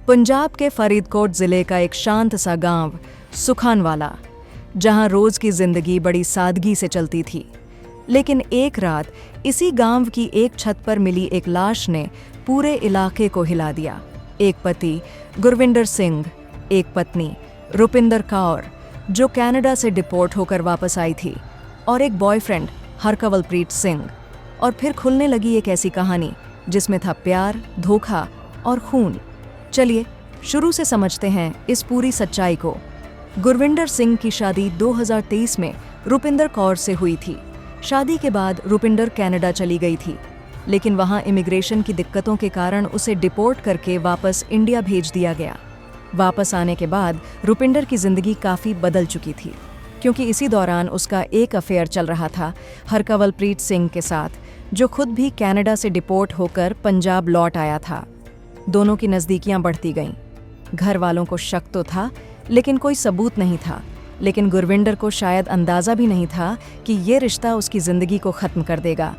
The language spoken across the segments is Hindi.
पंजाब के फरीदकोट जिले का एक शांत सा गांव सुखानवाला, जहां रोज की जिंदगी बड़ी सादगी से चलती थी। लेकिन एक रात इसी गांव की एक छत पर मिली एक लाश ने पूरे इलाके को हिला दिया। एक पति गुरविंदर सिंह, एक पत्नी रुपिंदर कौर जो कनाडा से डिपोर्ट होकर वापस आई थी, और एक बॉयफ्रेंड हरकवलप्रीत सिंह। और फिर खुलने लगी एक ऐसी कहानी जिसमें था प्यार, धोखा और खून। चलिए शुरू से समझते हैं इस पूरी सच्चाई को। गुरविंदर सिंह की शादी 2023 में रुपिंदर कौर से हुई थी। शादी के बाद रुपिंदर कनाडा चली गई थी, लेकिन वहां इमिग्रेशन की दिक्कतों के कारण उसे डिपोर्ट करके वापस इंडिया भेज दिया गया। वापस आने के बाद रुपिंदर की जिंदगी काफ़ी बदल चुकी थी, क्योंकि इसी दौरान उसका एक अफेयर चल रहा था हरकवलप्रीत सिंह के साथ, जो खुद भी कनाडा से डिपोर्ट होकर पंजाब लौट आया था। दोनों की नज़दीकियां बढ़ती गईं। घर वालों को शक तो था, लेकिन कोई सबूत नहीं था। लेकिन गुरविंदर को शायद अंदाज़ा भी नहीं था कि ये रिश्ता उसकी ज़िंदगी को ख़त्म कर देगा।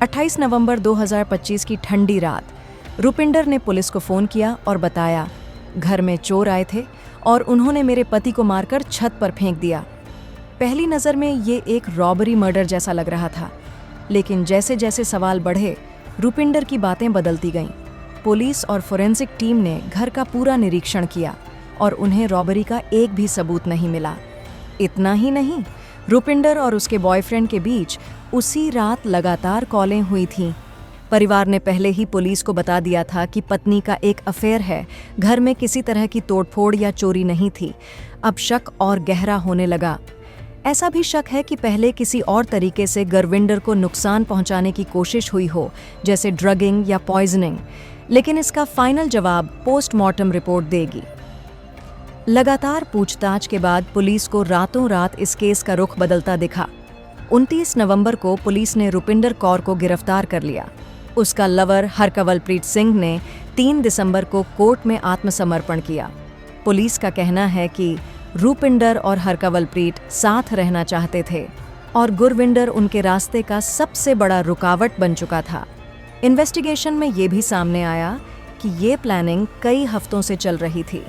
28 नवंबर 2025 की ठंडी रात रुपिंदर ने पुलिस को फ़ोन किया और बताया, घर में चोर आए थे और उन्होंने मेरे पति को मारकर छत पर फेंक दिया। पहली नज़र में ये एक रॉबरी मर्डर जैसा लग रहा था, लेकिन जैसे जैसे सवाल बढ़े रुपिंदर की बातें बदलती गईं। पुलिस और फोरेंसिक टीम ने घर का पूरा निरीक्षण किया और उन्हें रॉबरी का एक भी सबूत नहीं मिला। इतना ही नहीं, रुपिंदर और उसके बॉयफ्रेंड के बीच उसी रात लगातार कॉलें हुई थीं। परिवार ने पहले ही पुलिस को बता दिया था कि पत्नी का एक अफेयर है, घर में किसी तरह की तोड़फोड़ या चोरी नहीं थी। अब शक और गहरा होने लगा। ऐसा भी शक है कि पहले किसी और तरीके से गुरविंदर को नुकसान पहुंचाने की कोशिश हुई हो, जैसे ड्रगिंग या पॉइजनिंग। लेकिन इसका फाइनल जवाब पोस्टमार्टम रिपोर्ट देगी। लगातार पूछताछ के बाद पुलिस को रातों रात इस केस का रुख बदलता दिखा। 29 नवंबर को पुलिस ने रुपिंदर कौर को गिरफ्तार कर लिया। उसका लवर हरकवलप्रीत सिंह ने 3 दिसंबर को कोर्ट में आत्मसमर्पण किया। पुलिस का कहना है कि रुपिंदर और हरकवलप्रीत साथ रहना चाहते थे और गुरविंदर उनके रास्ते का सबसे बड़ा रुकावट बन चुका था। इन्वेस्टिगेशन में ये भी सामने आया कि ये प्लानिंग कई हफ्तों से चल रही थी।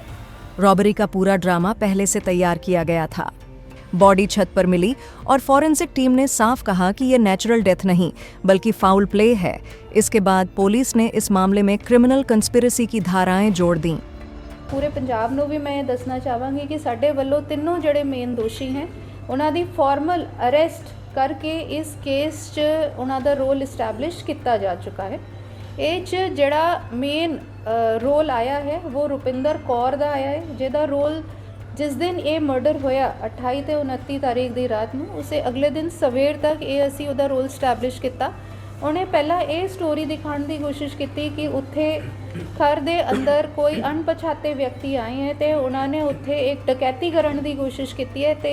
रॉबरी का पूरा ड्रामा पहले से तैयार किया गया था। बॉडी छत पर मिली और फॉरेंसिक टीम ने साफ कहा कि ये नेचुरल डेथ नहीं बल्कि फाउल प्ले है। इसके बाद पुलिस ने इस मामले में क्रिमिनल कंस्पिरेसी की धाराएं जोड़ दी। पूरे पंजाब ਨੂੰ ਵੀ मैं दसना ਚਾਹਾਂਗੀ कि ਸਾਡੇ ਵੱਲੋਂ ਤਿੰਨੋਂ ਜਿਹੜੇ ਮੇਨ ਦੋਸ਼ੀ हैं ਉਹਨਾਂ ਦੀ ਫਾਰਮਲ ਅਰੈਸਟ करके इस केस च उन्हां दा रोल इस्टैबलिश किया जा चुका है। ये च जिहड़ा मेन रोल आया है वो रुपिंदर कौर दा आया है, जिहदा रोल जिस दिन ये मर्डर होया 28 ते 29 तारीख दी रात नूं, उसे अगले दिन सवेर तक ये असी उहदा रोल इस्टैबलिश किया। उन्हें पहला ये स्टोरी दिखाने की कोशिश की कि उत्थे घर दे अंदर कोई अणपछाते व्यक्ति आए हैं तो उन्होंने उत्थे एक डकैती करने की कोशिश की है, तो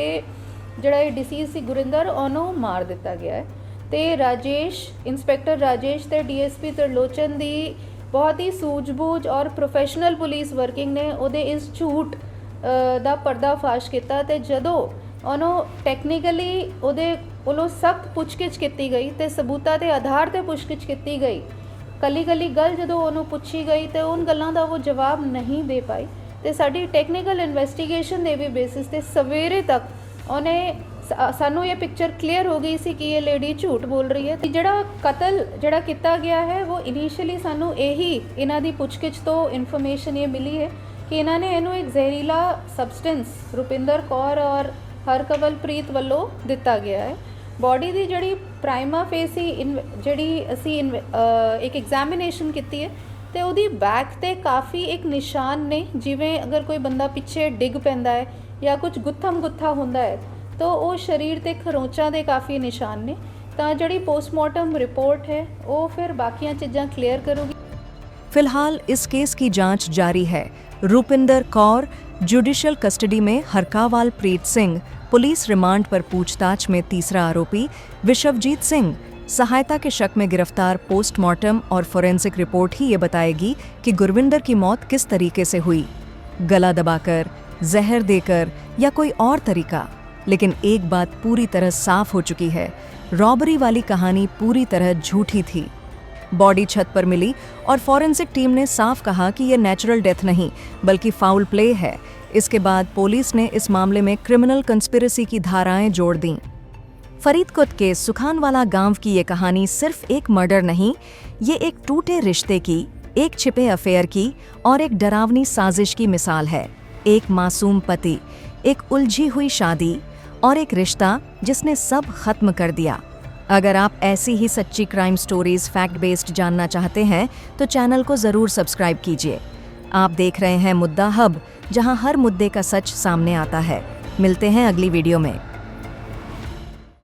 ਜਿਹੜਾ ਇਹ ਡਿਸੀਜ਼ ਸੀ ਗੁਰਿੰਦਰ ਉਹਨੂੰ ਮਾਰ ਦਿੱਤਾ ਗਿਆ ਹੈ। ਤੇ ਰਾਜੇਸ਼, ਇੰਸਪੈਕਟਰ ਰਾਜੇਸ਼ ਤੇ ਡੀਐਸਪੀ ਤਰਲੋਚਨ ਦੀ ਬਹੁਤ ਹੀ ਸੂਝ-ਬੂਝ ਔਰ ਪ੍ਰੋਫੈਸ਼ਨਲ ਪੁਲਿਸ ਵਰਕਿੰਗ ਨੇ ਉਹਦੇ ਇਸ ਝੂਠ ਦਾ ਪਰਦਾਫਾਸ਼ ਕੀਤਾ। ਤੇ ਜਦੋਂ ਉਹਨੂੰ ਟੈਕਨੀਕਲੀ ਉਹਦੇ ਕੋਲੋਂ ਸਖਤ ਪੁੱਛਗਿੱਛ ਕੀਤੀ ਗਈ ਤੇ ਸਬੂਤਾਂ ਦੇ ਆਧਾਰ ਤੇ ਪੁੱਛਗਿੱਛ ਕੀਤੀ ਗਈ, ਕੱਲੀ ਗੱਲ ਜਦੋਂ ਉਹਨੂੰ ਪੁੱਛੀ ਗਈ ਤੇ ਉਹਨਾਂ ਗੱਲਾਂ ਦਾ ਉਹ ਜਵਾਬ ਨਹੀਂ ਦੇ ਪਾਈ। ਤੇ ਸਾਡੀ ਟੈਕਨੀਕਲ ਇਨਵੈਸਟੀਗੇਸ਼ਨ ਦੇ ਵੀ ਬੇਸਿਸ ਤੇ ਸਵੇਰੇ ਤੱਕ ਉਹਨੇ ਸਾਨੂੰ ਇਹ ਪਿਕਚਰ ਕਲੀਅਰ ਹੋ ਗਈ ਸੀ ਕਿ ਇਹ ਲੇਡੀ ਝੂਠ ਬੋਲ ਰਹੀ ਹੈ। ਜਿਹੜਾ ਕਤਲ ਜਿਹੜਾ ਕੀਤਾ ਗਿਆ ਹੈ ਉਹ ਇਨੀਸ਼ੀਅਲੀ ਸਾਨੂੰ ਇਹੀ ਇਹਨਾਂ ਦੀ ਪੁੱਛਗਿੱਛ ਤੋਂ ਇਨਫੋਰਮੇਸ਼ਨ ਇਹ ਮਿਲੀ ਹੈ ਕਿ ਇਹਨਾਂ ਨੇ ਇਹਨੂੰ ਇੱਕ ਜ਼ਹਿਰੀਲਾ ਸਬਸਟੈਂਸ ਰੁਪਿੰਦਰ ਕੌਰ ਔਰ ਹਰਕਵਲਪ੍ਰੀਤ ਵੱਲੋਂ ਦਿੱਤਾ ਗਿਆ ਹੈ। ਬੋਡੀ ਦੀ ਜਿਹੜੀ ਪ੍ਰਾਈਮਾ ਫੇਸੀ ਜਿਹੜੀ ਅਸੀਂ ਇੱਕ ਐਗਜ਼ਾਮੀਨੇਸ਼ਨ ਕੀਤੀ ਹੈ ਤੇ ਉਹਦੀ ਬੈਕ ਤੇ ਕਾਫੀ ਇੱਕ ਨਿਸ਼ਾਨ ਨੇ, ਜਿਵੇਂ ਅਗਰ ਕੋਈ ਬੰਦਾ ਪਿੱਛੇ ਡਿੱਗ ਪੈਂਦਾ ਹੈ या कुछ गुत्थम गुत्था होंदा है तो वो शरीर ते खरोंचा दे काफ़ी निशान ने। तो जड़ी पोस्टमार्टम रिपोर्ट है वो फिर बाकियां चीज़ां क्लियर करूगी। फिलहाल इस केस की जांच जारी है। रुपिंदर कौर जुडिशियल कस्टडी में, हरकवलप्रीत सिंह पुलिस रिमांड पर पूछताछ में, तीसरा आरोपी विशवजीत सिंह सहायता के शक में गिरफ्तार। पोस्टमार्टम और फोरेंसिक रिपोर्ट ही ये बताएगी कि गुरविंदर की मौत किस तरीके से हुई, गला दबाकर, जहर देकर या कोई और तरीका। लेकिन एक बात पूरी तरह साफ हो चुकी है, रॉबरी वाली कहानी पूरी तरह झूठी थी। बॉडी छत पर मिली और फॉरेंसिक टीम ने साफ कहा कि ये नेचुरल डेथ नहीं बल्कि फाउल प्ले है। इसके बाद पुलिस ने इस मामले में क्रिमिनल कंस्पिरेसी की धाराएं जोड़ दीं। फरीदकोट के सुखानवाला गांव की ये कहानी सिर्फ एक मर्डर नहीं, ये एक टूटे रिश्ते की, एक छिपे अफेयर की और एक डरावनी साजिश की मिसाल है। एक मासूम पति, एक उलझी हुई शादी और एक रिश्ता जिसने सब खत्म कर दिया। अगर आप ऐसी ही सच्ची क्राइम स्टोरीज फैक्ट बेस्ड जानना चाहते हैं तो चैनल को ज़रूर सब्सक्राइब कीजिए। आप देख रहे हैं मुद्दा हब, जहां हर मुद्दे का सच सामने आता है। मिलते हैं अगली वीडियो में।